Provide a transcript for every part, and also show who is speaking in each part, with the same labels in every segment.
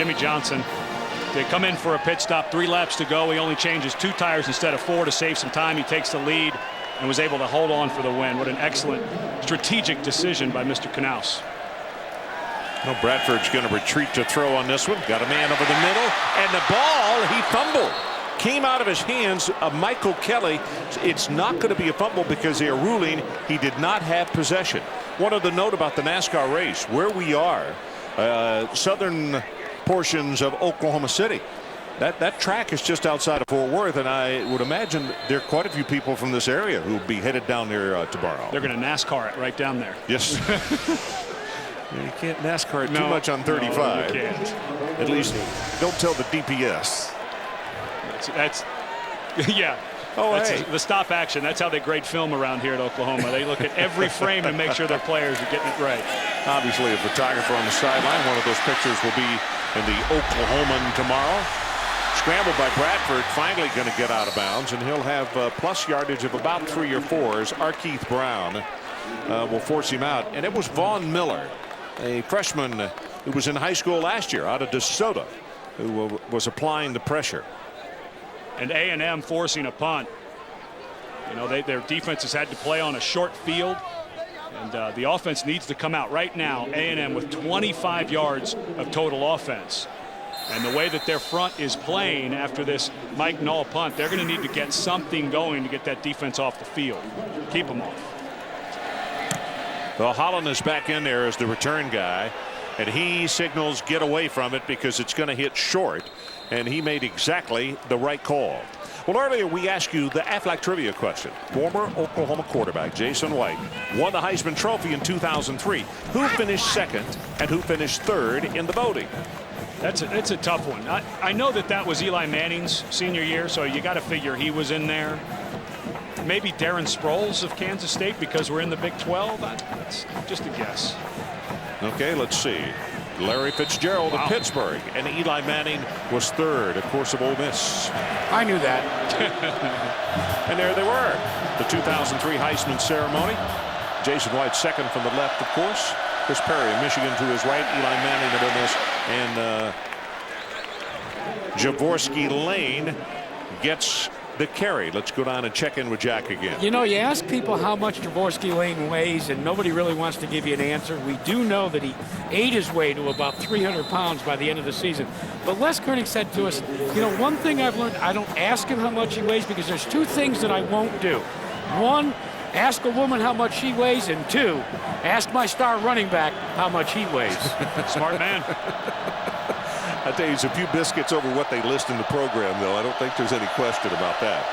Speaker 1: Jimmie Johnson. They come in for a pit stop, 3 laps to go. He only changes 2 tires instead of 4 to save some time. He takes the lead and was able to hold on for the win. What an excellent strategic decision by Mr. Knaus.
Speaker 2: Well, Bradford's going to retreat to throw on this one. Got a man over the middle, and the ball, he fumbled. Came out of his hands of Michael Kelly. It's not going to be a fumble because they are ruling he did not have possession. One other note about the NASCAR race, where we are, southern portions of Oklahoma City. That track is just outside of Fort Worth, and I would imagine there are quite a few people from this area who will be headed down there tomorrow.
Speaker 1: They're going to NASCAR it right down there.
Speaker 2: Yes. You can't NASCAR it too much on 35.
Speaker 1: No, you can't.
Speaker 2: At least don't tell the DPS.
Speaker 1: That's yeah.
Speaker 2: Oh,
Speaker 1: that's
Speaker 2: hey.
Speaker 1: The stop action. That's how they grade film around here at Oklahoma. They look at every frame and make sure their players are getting it right.
Speaker 2: Obviously, a photographer on the sideline. One of those pictures will be in the Oklahoman tomorrow. Scrambled by Bradford, finally going to get out of bounds, and he'll have plus yardage of about 3 or 4s. Arkeith Brown will force him out, and it was Vaughn Miller, a freshman who was in high school last year out of DeSoto, who was applying the pressure.
Speaker 1: And A&M forcing a punt. You know, their defense has had to play on a short field, and the offense needs to come out right now. A&M with 25 yards of total offense. And the way that their front is playing after this Mike Null punt, they're going to need to get something going to get that defense off the field. Keep them off.
Speaker 2: Well, Holland is back in there as the return guy, and he signals get away from it because it's going to hit short, and he made exactly the right call. Well, earlier we asked you the Aflac trivia question. Former Oklahoma quarterback Jason White won the Heisman Trophy in 2003. Who finished second and who finished third in the voting?
Speaker 1: It's a tough one. I know that was Eli Manning's senior year, so you got to figure he was in there. Maybe Darren Sproles of Kansas State because we're in the Big 12. That's just a guess.
Speaker 2: Okay, let's see. Larry Fitzgerald of Pittsburgh, and Eli Manning was third, of course, of Ole Miss.
Speaker 3: I knew that.
Speaker 2: And there they were. The 2003 Heisman ceremony. Jason White second from the left, of course. Chris Perry of Michigan to his right. Eli Manning of Ole Miss. And Javorsky Lane gets the carry. Let's go down and check in with Jack again.
Speaker 3: You know, you ask people how much Javorsky Lane weighs, and nobody really wants to give you an answer. We do know that he ate his way to about 300 pounds by the end of the season. But Les Koenig said to us, you know, one thing I've learned, I don't ask him how much he weighs because there's 2 things that I won't do. 1, ask a woman how much she weighs, and 2, ask my star running back how much he weighs.
Speaker 1: Smart man.
Speaker 2: I tell you, it's a few biscuits over what they list in the program, though. I don't think there's any question about that.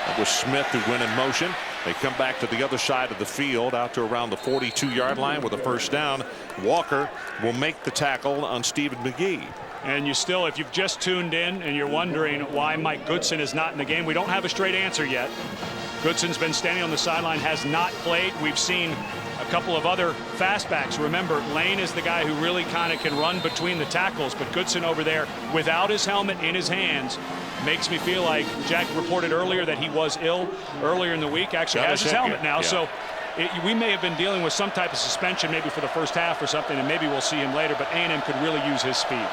Speaker 2: That was Smith who went in motion. They come back to the other side of the field out to around the 42-yard line with a first down. Walker will make the tackle on Stephen McGee.
Speaker 1: And you still, if you've just tuned in and you're wondering why Mike Goodson is not in the game, we don't have a straight answer yet. Goodson's been standing on the sideline, has not played. We've seen a couple of other fastbacks. Remember, Lane is the guy who really kind of can run between the tackles, but Goodson over there without his helmet in his hands makes me feel like Jack reported earlier that he was ill earlier in the week. Actually has his helmet now, so we may have been dealing with some type of suspension maybe for the first half or something, and maybe we'll see him later, but A&M could really use his speed.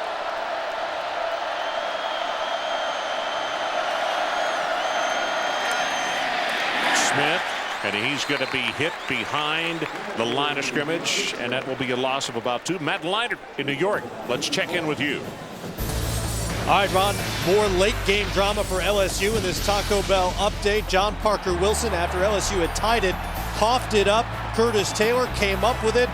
Speaker 2: Smith, and he's going to be hit behind the line of scrimmage, and that will be a loss of about 2. Matt Leinart in New York. Let's check in with you.
Speaker 4: All right, Ron, more late game drama for LSU in this Taco Bell update. John Parker Wilson, after LSU had tied it, coughed it up. Curtis Taylor came up with it.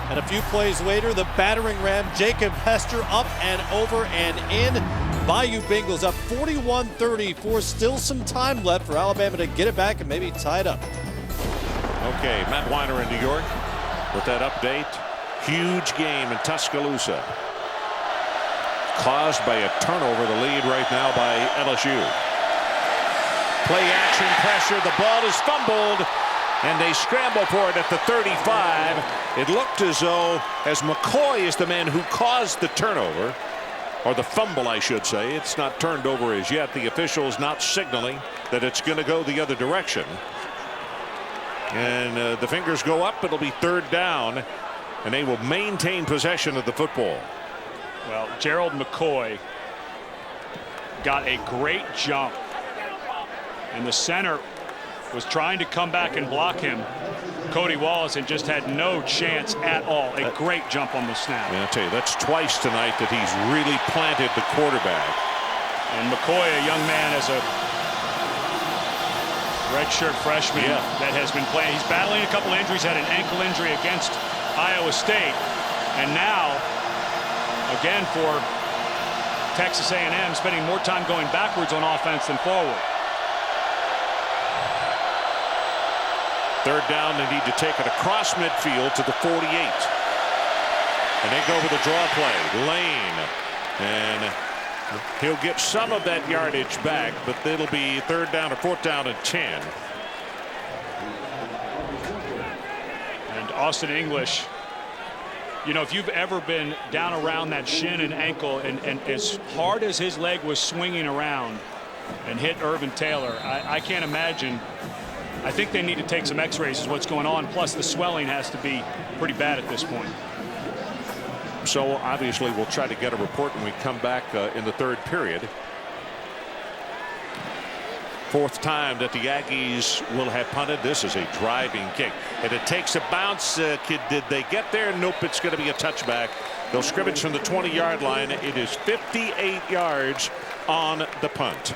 Speaker 4: And a few plays later, the battering ram Jacob Hester up and over and in. Bayou Bengals up 41-34. Still some time left for Alabama to get it back and maybe tie it up.
Speaker 2: Okay, Matt Weiner in New York with that update. Huge game in Tuscaloosa. Caused by a turnover, the lead right now by LSU. Play action pressure. The ball is fumbled, and they scramble for it at the 35. It looked as though as McCoy is the man who caused the turnover, or the fumble, I should say. It's not turned over as yet. The official's not signaling that it's going to go the other direction. And the fingers go up. It'll be 3rd down and they will maintain possession of the football.
Speaker 1: Well, Gerald McCoy got a great jump, and the center was trying to come back and block him, Cody Wallace, and just had no chance at all. A great jump on the snap.
Speaker 2: I'll tell you, that's twice tonight that he's really planted the quarterback.
Speaker 1: And McCoy, a young man, as a redshirt freshman that has been playing. He's battling a couple injuries, had an ankle injury against Iowa State, and now again for Texas A&M, spending more time going backwards on offense than forward.
Speaker 2: Third down, they need to take it across midfield to the 48. And they go with a draw play. Lane. And he'll get some of that yardage back, but it'll be third down or fourth down and 10.
Speaker 1: And Austin English, you know, if you've ever been down around that shin and ankle, and as hard as his leg was swinging around and hit Irvin Taylor, I can't imagine. I think they need to take some x-rays is what's going on. Plus the swelling has to be pretty bad at this point.
Speaker 2: So obviously we'll try to get a report when we come back in the third period. Fourth time that the Aggies will have punted. This is a driving kick, and it takes a bounce. Did they get there? Nope. It's going to be a touchback. They'll scrimmage from the 20-yard line. It is 58 yards on the punt.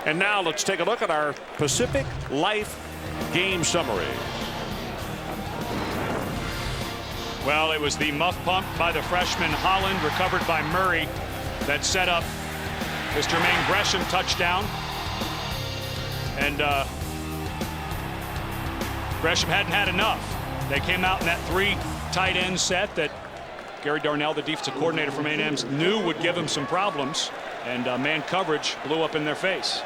Speaker 2: And now let's take a look at our Pacific Life game summary.
Speaker 1: Well, it was the muff pump by the freshman Holland, recovered by Murray, that set up this Jermaine Gresham touchdown. And Gresham hadn't had enough. They came out in that 3 tight end set that Gary Darnell, the defensive coordinator from A&M's, knew would give him some problems, and man coverage blew up in their face.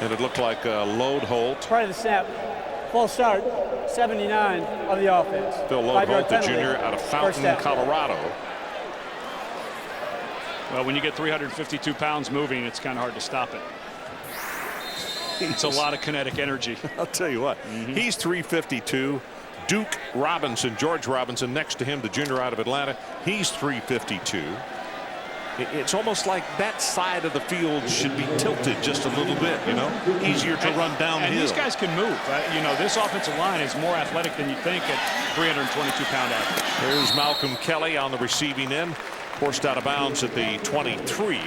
Speaker 2: And it looked like Lode Holt.
Speaker 5: Prior to the snap, false start, 79 of the offense.
Speaker 2: Phil Lode Holt, the junior out of Fountain, Colorado.
Speaker 1: Well, when you get 352 pounds moving, it's kind of hard to stop it. It's a lot of kinetic energy.
Speaker 2: I'll tell you what, he's 352. Duke Robinson, George Robinson, next to him, the junior out of Atlanta, he's 352. It's almost like that side of the field should be tilted just a little bit, you know, easier to run downhill.
Speaker 1: And these guys can move. You know, this offensive line is more athletic than you think at 322-pound average.
Speaker 2: There's Malcolm Kelly on the receiving end, forced out of bounds at the 23.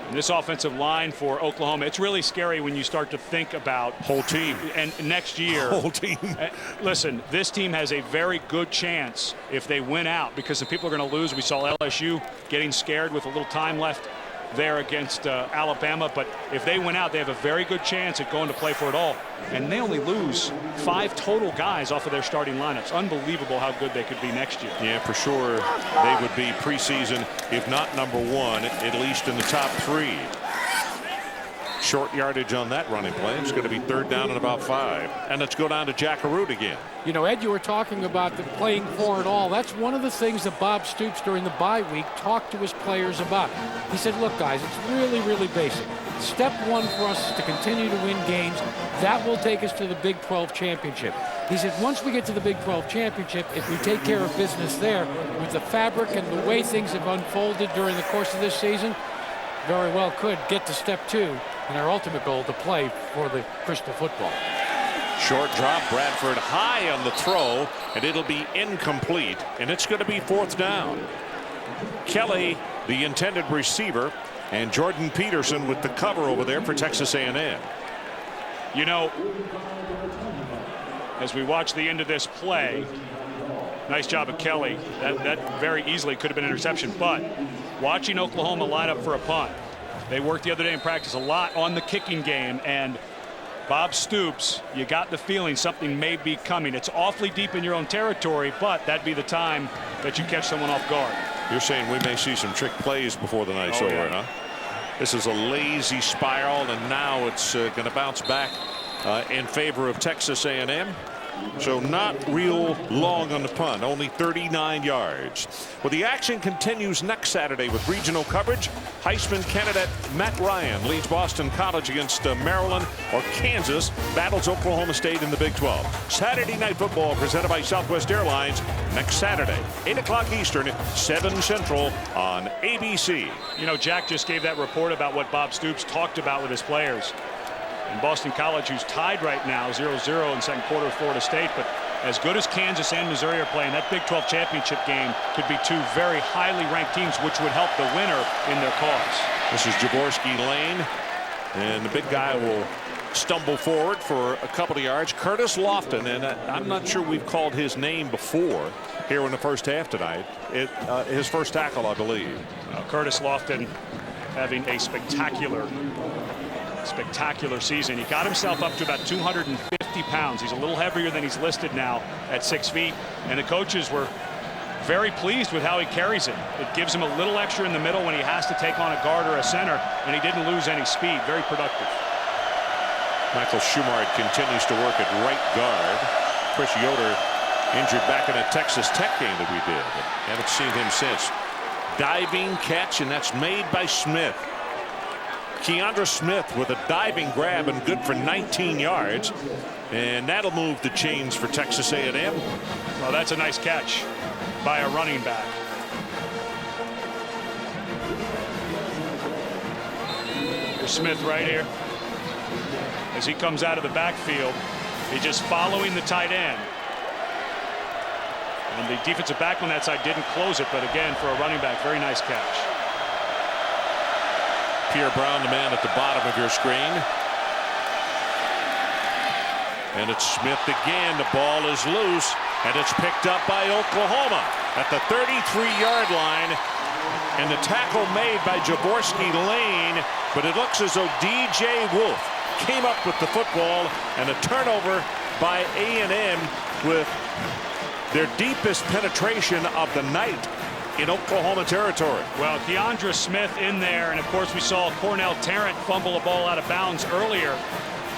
Speaker 1: This offensive line for Oklahoma, it's really scary when you start to think about
Speaker 2: whole team.
Speaker 1: And next year,
Speaker 2: whole team.
Speaker 1: Listen, this team has a very good chance if they win out, because the people are going to lose. We saw LSU getting scared with a little time left there against Alabama, but if they win out, they have a very good chance at going to play for it all. And they only lose 5 total guys off of their starting lineups. Unbelievable how good they could be next year.
Speaker 2: Yeah, for sure. They would be preseason, if not number 1, at least in the top 3. Short yardage on that running play. It's going to be third down and about 5. And let's go down to Jack Arute again.
Speaker 3: You know, Ed, you were talking about the playing for it all. That's one of the things that Bob Stoops during the bye week talked to his players about. He said, look, guys, it's really, really basic. Step 1 for us is to continue to win games. That will take us to the Big 12 championship. He said, once we get to the Big 12 championship, if we take care of business there with the fabric and the way things have unfolded during the course of this season, very well could get to step 2 and our ultimate goal to play for the Crystal football.
Speaker 2: Short drop, Bradford high on the throw, and it'll be incomplete, and it's going to be fourth down. Kelly, the intended receiver, and Jordan Peterson with the cover over there for Texas A&M.
Speaker 1: You know, as we watch the end of this play, nice job of Kelly. That very easily could have been an interception, but watching Oklahoma line up for a punt, they worked the other day in practice a lot on the kicking game, and Bob Stoops, you got the feeling something may be coming. It's awfully deep in your own territory, but that'd be the time that you catch someone off guard.
Speaker 2: You're saying we may see some trick plays before the night's over, huh? This is a lazy spiral, and now it's going to bounce back in favor of Texas A&M. So not real long on the punt, only 39 yards. Well, the action continues next Saturday with regional coverage. Heisman candidate Matt Ryan leads Boston College against Maryland, or Kansas battles Oklahoma State in the Big 12. Saturday Night Football presented by Southwest Airlines next Saturday, 8 o'clock Eastern, 7 Central on ABC.
Speaker 1: You know, Jack just gave that report about what Bob Stoops talked about with his players. And Boston College, who's tied right now 0-0 in second quarter with Florida State, but as good as Kansas and Missouri are playing, that Big 12 championship game could be two very highly ranked teams, which would help the winner in their cause.
Speaker 2: This is Jaworski Lane, and the big guy will stumble forward for a couple of yards. Curtis Lofton, and I'm not sure we've called his name before here in the first half tonight. His first tackle, I believe.
Speaker 1: Curtis Lofton having a spectacular season. He got himself up to about 250 pounds. He's a little heavier than he's listed now at 6 feet, and the coaches were very pleased with how he carries it. It gives him a little extra in the middle when he has to take on a guard or a center, and he didn't lose any speed. Very productive.
Speaker 2: Michael Schumard continues to work at right guard. Chris Yoder injured back in a Texas Tech game that we did. Haven't seen him since. Diving catch, and that's made by Smith. Keandra Smith with a diving grab and good for 19 yards, and that'll move the chains for Texas A&M.
Speaker 1: Well, that's a nice catch by a running back. Here's Smith right here as he comes out of the backfield. He's just following the tight end, and the defensive back on that side didn't close it, but again, for a running back, very nice catch.
Speaker 2: Pierre Brown, the man at the bottom of your screen. And it's Smith again. The ball is loose, and it's picked up by Oklahoma at the 33-yard line. And the tackle made by Jaworski Lane, but it looks as though DJ Wolf came up with the football, and a turnover by A&M with their deepest penetration of the night in Oklahoma territory.
Speaker 1: Well, Keandra Smith in there, and of course we saw Cornell Tarrant fumble a ball out of bounds earlier,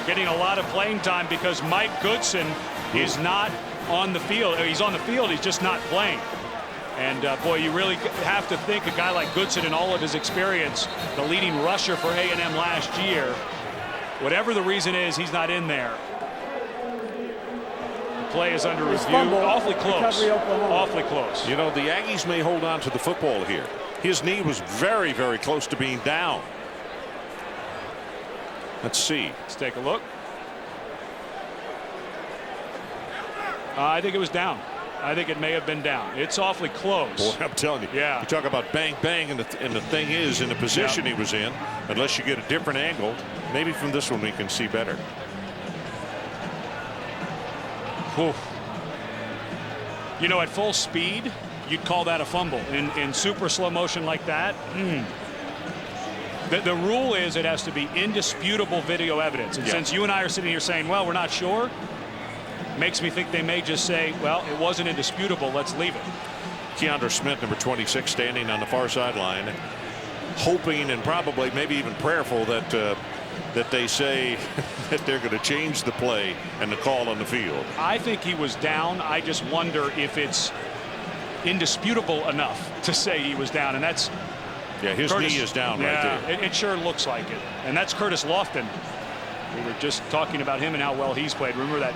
Speaker 1: getting a lot of playing time because Mike Goodson is not on the field. He's on the field, he's just not playing. And boy, you really have to think a guy like Goodson, in all of his experience, the leading rusher for A&M last year, whatever the reason is, he's not in there. Play is under review. Awfully close. Awfully close.
Speaker 2: You know, the Aggies may hold on to the football here. His knee was very, very close to being down. Let's see.
Speaker 1: Let's take a look. I think it was down. I think it may have been down. It's awfully close.
Speaker 2: Boy, I'm telling you.
Speaker 1: Yeah.
Speaker 2: You talk about bang, bang, and the thing is, in the position he was in, unless you get a different angle, maybe from this one we can see better.
Speaker 1: Whew. You know, at full speed, you'd call that a fumble. In super slow motion like that, the rule is it has to be indisputable video evidence. And since you and I are sitting here saying, well, we're not sure, makes me think they may just say, well, it wasn't indisputable, let's leave it.
Speaker 2: Keandra Smith, number 26, standing on the far sideline, hoping and probably maybe even prayerful that that they say that they're going to change the play and the call on the field.
Speaker 1: I think he was down. I just wonder if it's indisputable enough to say he was down, and that's
Speaker 2: his knee is down right there.
Speaker 1: It sure looks like it. And that's Curtis Lofton. We were just talking about him and how well he's played. Remember that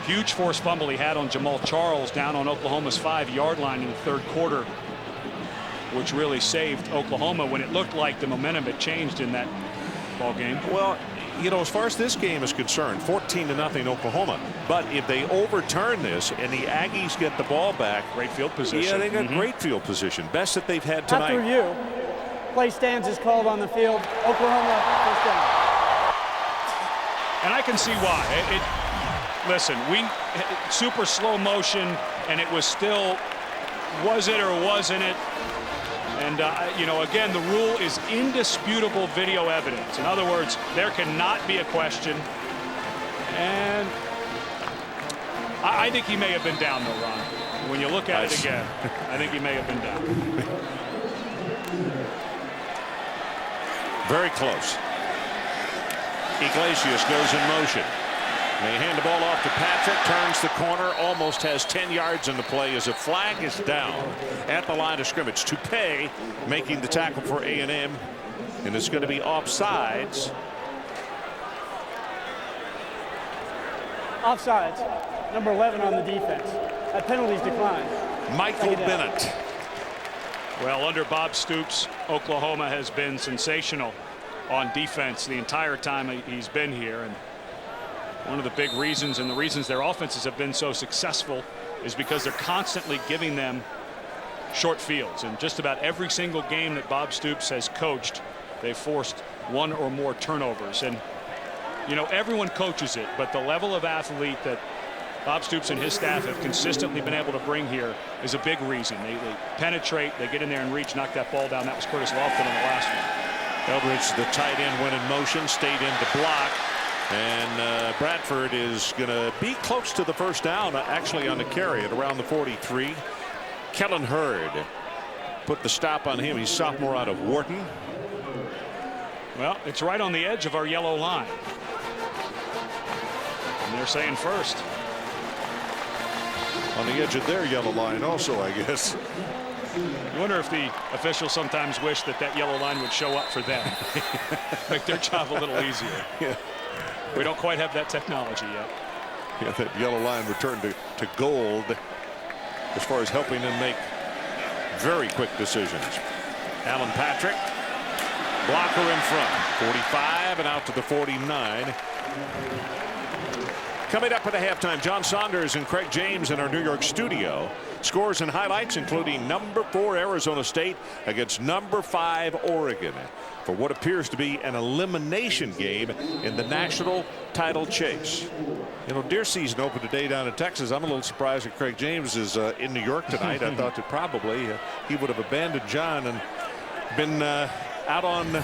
Speaker 1: huge forced fumble he had on Jamal Charles down on Oklahoma's 5-yard line in the third quarter, which really saved Oklahoma when it looked like the momentum had changed in that ball game.
Speaker 2: Well, you know, as far as this game is concerned, 14-0 Oklahoma. But if they overturn this and the Aggies get the ball back,
Speaker 1: great field position.
Speaker 2: Yeah, they got great field position. Best that they've had tonight.
Speaker 5: After review, play stands is called on the field. Oklahoma first down.
Speaker 1: And I can see why. Listen, super slow motion, and it was still, was it or wasn't it? And, you know, again, the rule is indisputable video evidence. In other words, there cannot be a question. And I think he may have been down, though, Ron. When you look at it again, I think he may have been down.
Speaker 2: Very close. Iglesias goes in motion. They hand the ball off to Patrick, turns the corner, almost has 10 yards in the play as a flag is down at the line of scrimmage. Toupee making the tackle for A&M, and it's going to be offsides.
Speaker 5: Offsides, number 11 on the defense. That penalty's declined.
Speaker 2: Michael Bennett.
Speaker 1: Well, under Bob Stoops, Oklahoma has been sensational on defense the entire time he's been here. And one of the big reasons, and the reasons their offenses have been so successful, is because they're constantly giving them short fields. And just about every single game that Bob Stoops has coached, they've forced one or more turnovers. And, you know, everyone coaches it, but the level of athlete that Bob Stoops and his staff have consistently been able to bring here is a big reason. They penetrate, they get in there and reach, knock that ball down. That was Curtis Lofton on the last one.
Speaker 2: Eldridge, the tight end, went in motion, stayed in to block. And Bradford is going to be close to the first down, actually on the carry at around the 43. Kellen Hurd put the stop on him. He's sophomore out of Wharton.
Speaker 1: Well, it's right on the edge of our yellow line. And they're saying first.
Speaker 2: On the edge of their yellow line also, I guess.
Speaker 1: You wonder if the officials sometimes wish that that yellow line would show up for them. Make their job a little easier.
Speaker 2: Yeah.
Speaker 1: We don't quite have that technology yet.
Speaker 2: Yeah, that yellow line returned to gold as far as helping them make very quick decisions. Alan Patrick, blocker in front, 45 and out to the 49. Coming up at the halftime, John Saunders and Craig James in our New York studio. Scores and highlights including number 4 Arizona State against number 5 Oregon for what appears to be an elimination game in the national title chase. You know, deer season opened today down in Texas. I'm a little surprised that Craig James is in New York tonight. I thought that probably he would have abandoned John and been out on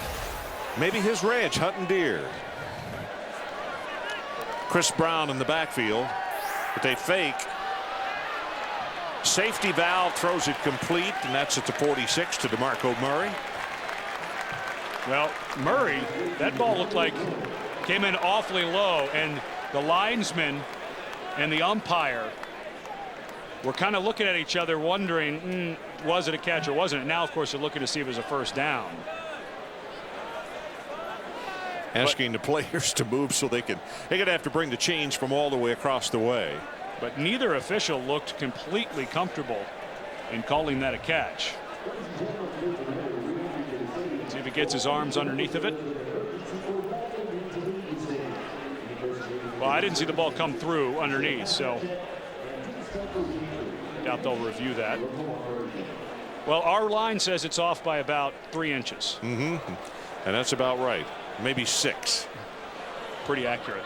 Speaker 2: maybe his ranch hunting deer. Chris Brown in the backfield, but they fake. Safety valve throws it complete, and that's at the 46 to DeMarco Murray.
Speaker 1: Well, Murray, that ball looked like came in awfully low, and the linesman and the umpire were kind of looking at each other wondering, was it a catch or wasn't it? Now, of course, they're looking to see if it was a first down.
Speaker 2: Asking the players to move so they're going to have to bring the chains from all the way across the way.
Speaker 1: But neither official looked completely comfortable in calling that a catch. See if he gets his arms underneath of it. Well, I didn't see the ball come through underneath, so I doubt they'll review that. Well, our line says it's off by about 3 inches.
Speaker 2: And that's about right. Maybe 6.
Speaker 1: Pretty accurate.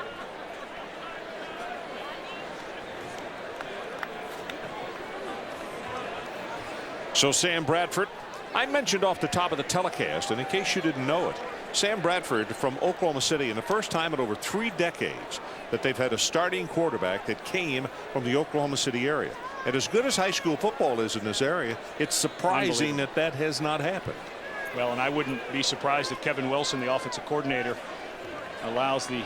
Speaker 2: So Sam Bradford, I mentioned off the top of the telecast, and in case you didn't know it, Sam Bradford from Oklahoma City, and the first time in over 3 decades that they've had a starting quarterback that came from the Oklahoma City area. And as good as high school football is in this area, it's surprising that that has not happened.
Speaker 1: Well, and I wouldn't be surprised if Kevin Wilson, the offensive coordinator, allows the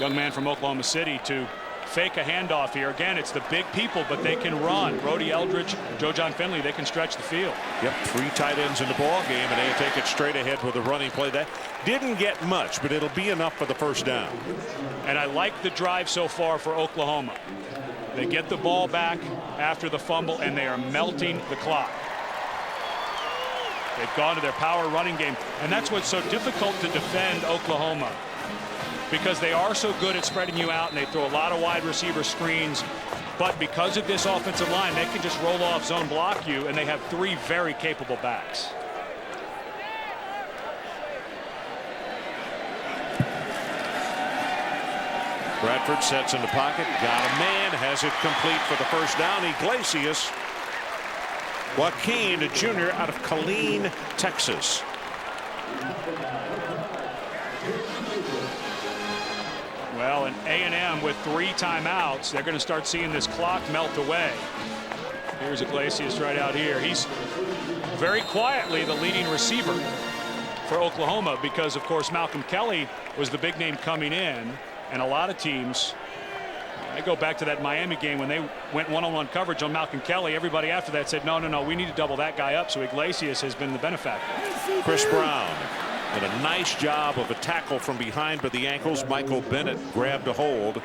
Speaker 1: young man from Oklahoma City to fake a handoff here. Again, it's the big people, but they can run. Brody Eldridge, Joe John Finley, they can stretch the field.
Speaker 2: Yep, 3 tight ends in the ball game, and they take it straight ahead with a running play. That didn't get much, but it'll be enough for the first down.
Speaker 1: And I like the drive so far for Oklahoma. They get the ball back after the fumble, and they are melting the clock. They've gone to their power running game, and that's what's so difficult to defend Oklahoma, because they are so good at spreading you out, and they throw a lot of wide receiver screens. But because of this offensive line, they can just roll off, zone block you, and they have 3 very capable backs.
Speaker 2: Bradford sets in the pocket, got a man, has it complete for the first down. Iglesias, Joaquin, a junior out of Killeen, Texas.
Speaker 1: Well, and A&M with 3 timeouts, they're going to start seeing this clock melt away. Here's Iglesias right out here. He's very quietly the leading receiver for Oklahoma because, of course, Malcolm Kelly was the big name coming in. And a lot of teams, I go back to that Miami game when they went one-on-one coverage on Malcolm Kelly. Everybody after that said, no, we need to double that guy up. So Iglesias has been the benefactor.
Speaker 2: Chris Brown did a nice job of a tackle from behind by the ankles. Michael Bennett grabbed a hold.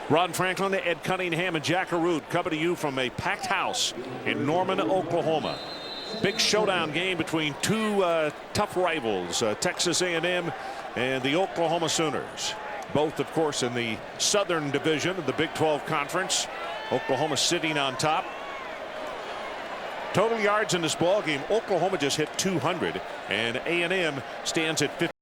Speaker 2: Ron Franklin, Ed Cunningham, and Jack Arute coming to you from a packed house in Norman, Oklahoma. Big showdown game between two tough rivals, Texas A&M and the Oklahoma Sooners. Both, of course, in the Southern Division of the Big 12 Conference. Oklahoma sitting on top. Total yards in this ball game, Oklahoma just hit 200, and A&M stands at 50.